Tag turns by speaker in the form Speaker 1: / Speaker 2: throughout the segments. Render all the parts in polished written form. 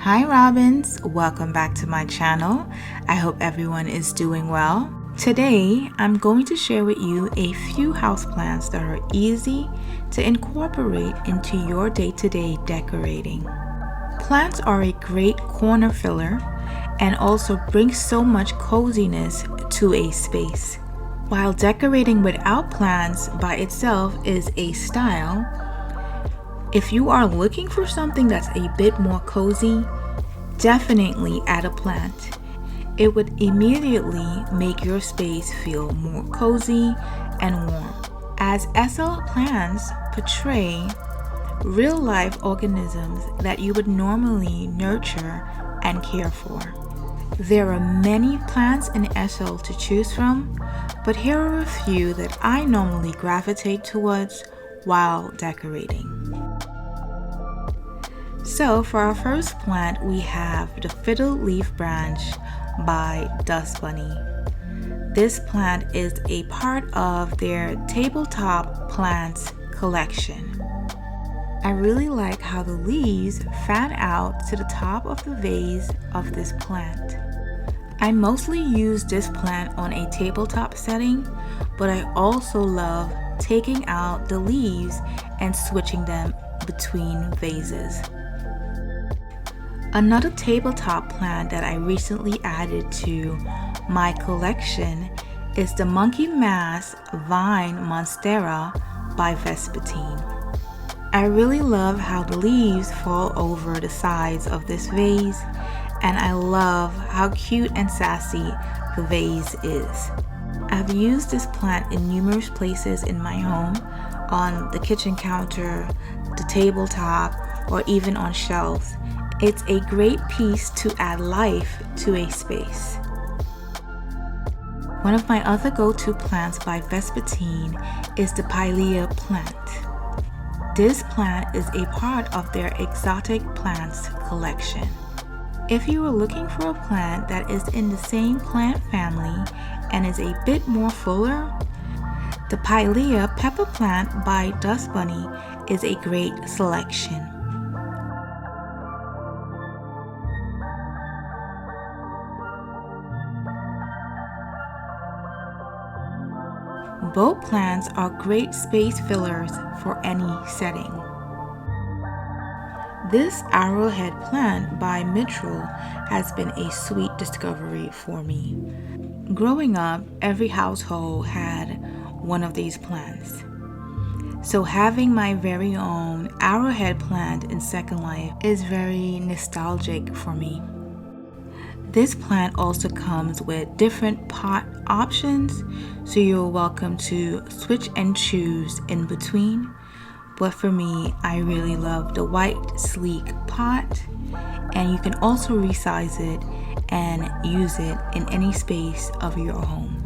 Speaker 1: Hi Robins, welcome back to my channel. I hope everyone is doing well. Today, I'm going to share with you a few houseplants that are easy to incorporate into your day-to-day decorating. Plants are a great corner filler and also bring so much coziness to a space. While decorating without plants by itself is a style, if you are looking for something that's a bit more cozy, definitely add a plant. It would immediately make your space feel more cozy and warm. As SL plants portray real-life organisms that you would normally nurture and care for. There are many plants in SL to choose from, but here are a few that I normally gravitate towards while decorating. So for our first plant, we have the Fiddle leaf branch by Dust Bunny. This plant is a part of their tabletop plants collection. I really like how the leaves fan out to the top of the vase of this plant. I mostly use this plant on a tabletop setting, but I also love taking out the leaves and switching them between vases. Another tabletop plant that I recently added to my collection is the Monkey Mask Vine Monstera by Vespertine. I really love how the leaves fall over the sides of this vase, and I love how cute and sassy the vase is. I've used this plant in numerous places in my home, on the kitchen counter, the tabletop, or even on shelves. It's a great piece to add life to a space. One of my other go-to plants by Vespertine is the Paelia plant. This plant is a part of their exotic plants collection. If you are looking for a plant that is in the same plant family and is a bit more fuller, the Paelia pepper plant by Dust Bunny is a great selection. Both plants are great space fillers for any setting. This Arrowhead plant by Mitchell has been a sweet discovery for me. Growing up, every household had one of these plants. So having my very own Arrowhead plant in Second Life is very nostalgic for me. This plant also comes with different pot options, so you're welcome to switch and choose in between. But for me, I really love the white sleek pot, and you can also resize it and use it in any space of your home.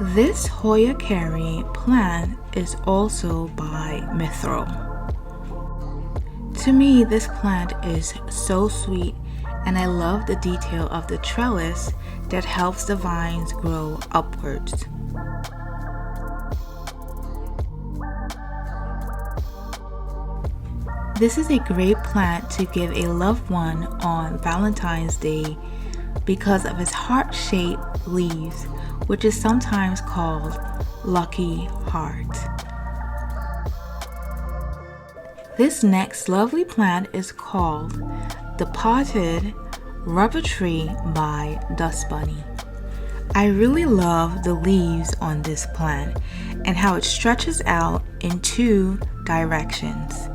Speaker 1: This Hoya plant is also by Mithril. To me, this plant is so sweet, and I love the detail of the trellis that helps the vines grow upwards. This is a great plant to give a loved one on Valentine's Day because of its heart-shaped leaves, which is sometimes called lucky heart. This next lovely plant is called the Potted Rubber Tree by Dust Bunny. I really love the leaves on this plant and how it stretches out in two directions.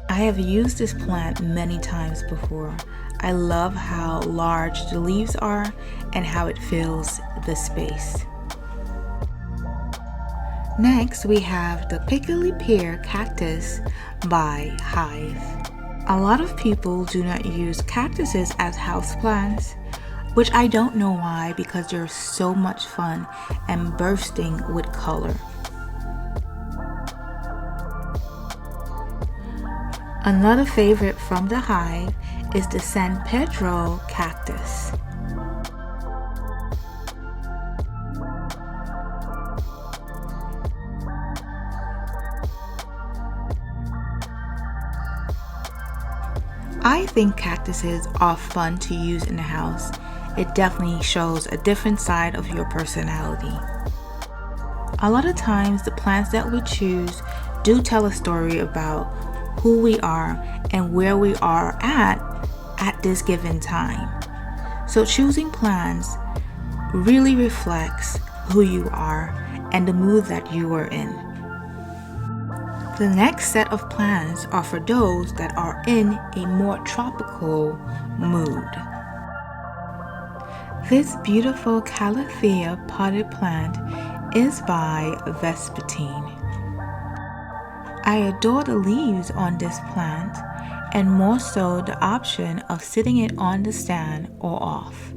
Speaker 1: I have used this plant many times before. I love how large the leaves are and how it fills the space. Next, we have the Pickley Pear Cactus by Hive. A lot of people do not use cactuses as houseplants, which I don't know why, because they're so much fun and bursting with color. Another favorite from the Hive is the San Pedro cactus. I think cactuses are fun to use in the house. It definitely shows a different side of your personality. A lot of times the plants that we choose do tell a story about who we are and where we are at this given time. So choosing plants really reflects who you are and the mood that you are in. The next set of plants are for those that are in a more tropical mood. This beautiful Calathea potted plant is by Vespertine. I adore the leaves on this plant and more so the option of sitting it on the stand or off.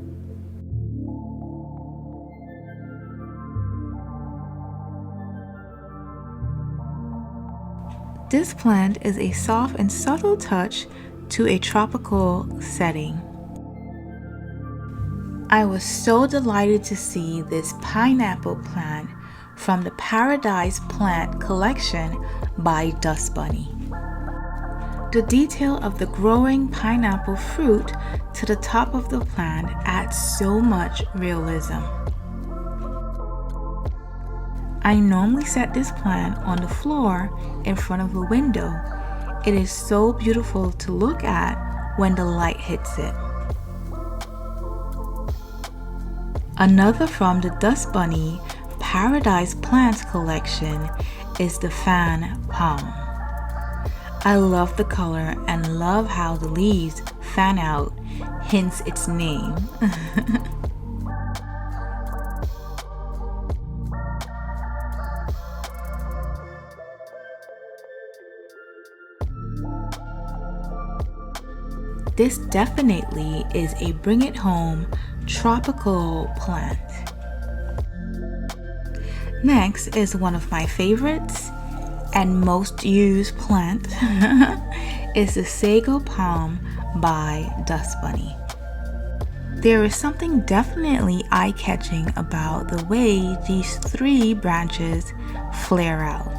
Speaker 1: This plant is a soft and subtle touch to a tropical setting. I was so delighted to see this pineapple plant from the Paradise Plant collection by Dust Bunny. The detail of the growing pineapple fruit to the top of the plant adds so much realism. I normally set this plant on the floor in front of a window. It is so beautiful to look at when the light hits it. Another from the Dust Bunny Paradise Plants collection is the Fan Palm. I love the color and love how the leaves fan out, hence its name. This definitely is a bring it home tropical plant. Next is one of my favorites and most used plant is the Sago Palm by Dust Bunny. There is something definitely eye-catching about the way these three branches flare out.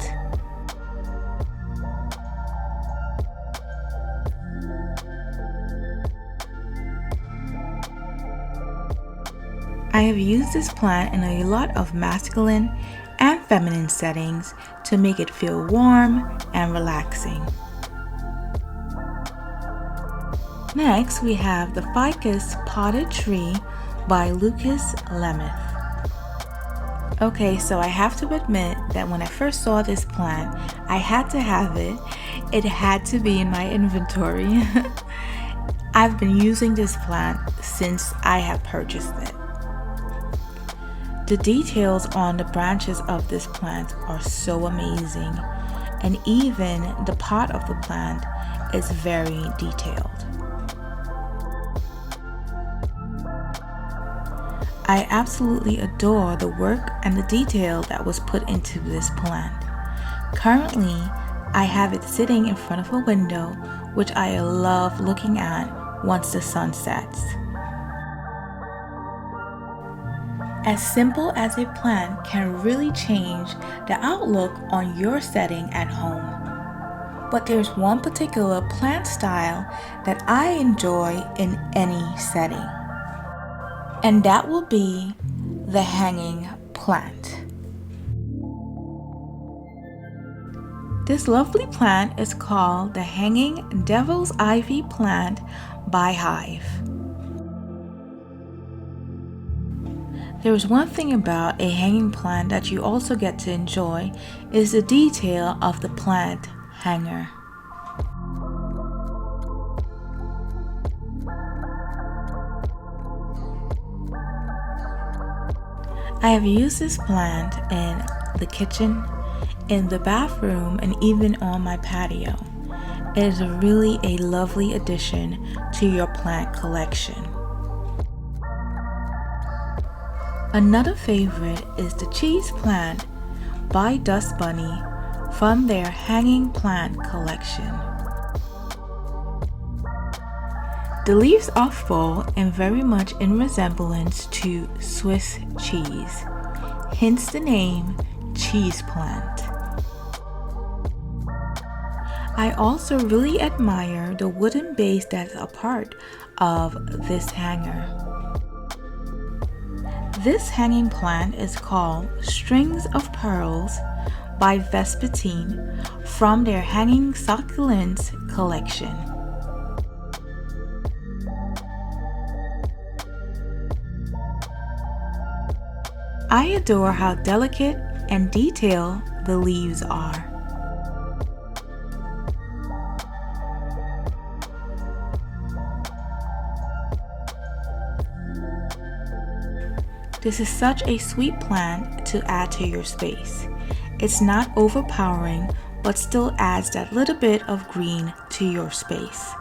Speaker 1: I have used this plant in a lot of masculine and feminine settings to make it feel warm and relaxing. Next, we have the Ficus potted tree by Lucas Lemeth. Okay, so I have to admit that when I first saw this plant, I had to have it. It had to be in my inventory. I've been using this plant since I have purchased it. The details on the branches of this plant are so amazing, and even the pot of the plant is very detailed. I absolutely adore the work and the detail that was put into this plant. Currently, I have it sitting in front of a window, which I love looking at once the sun sets. As simple as a plant can really change the outlook on your setting at home. But there's one particular plant style that I enjoy in any setting, and that will be the hanging plant. This lovely plant is called the Hanging Devil's Ivy Plant by Hive. There is one thing about a hanging plant that you also get to enjoy is the detail of the plant hanger. I have used this plant in the kitchen, in the bathroom, and even on my patio. It is really a lovely addition to your plant collection. Another favorite is the Cheese Plant by Dust Bunny from their Hanging Plant collection. The leaves are full and very much in resemblance to Swiss cheese, hence the name Cheese Plant. I also really admire the wooden base that's a part of this hanger. This hanging plant is called Strings of Pearls by Vespertine from their Hanging Succulents collection. I adore how delicate and detailed the leaves are. This is such a sweet plant to add to your space. It's not overpowering, but still adds that little bit of green to your space.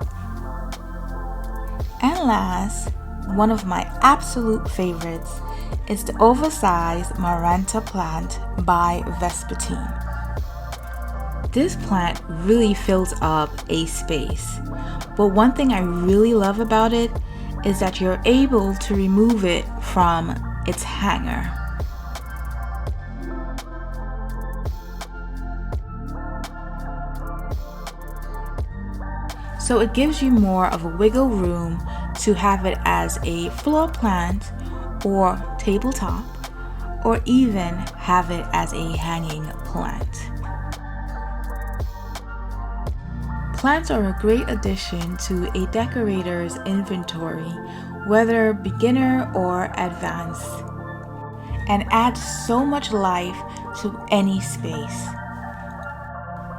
Speaker 1: And last, one of my absolute favorites is the oversized Maranta plant by Vespertine. This plant really fills up a space, but one thing I really love about it is that you're able to remove it from its hanger. So it gives you more of a wiggle room to have it as a floor plant or tabletop, or even have it as a hanging plant. Plants are a great addition to a decorator's inventory, whether beginner or advanced, and add so much life to any space.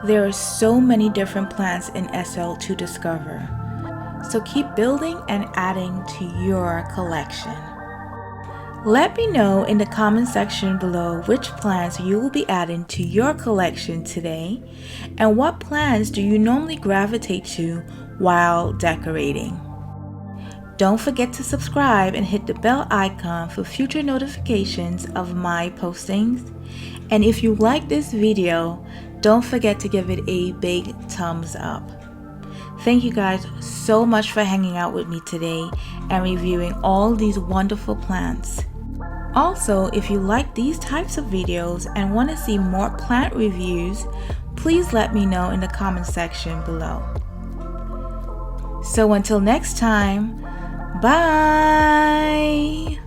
Speaker 1: There are so many different plants in SL to discover, so keep building and adding to your collection. Let me know in the comment section below which plants you will be adding to your collection today, and what plants do you normally gravitate to while decorating. Don't forget to subscribe and hit the bell icon for future notifications of my postings. And if you like this video, don't forget to give it a big thumbs up. Thank you guys so much for hanging out with me today and reviewing all these wonderful plants. Also, if you like these types of videos and want to see more plant reviews, please let me know in the comment section below. So until next time, bye!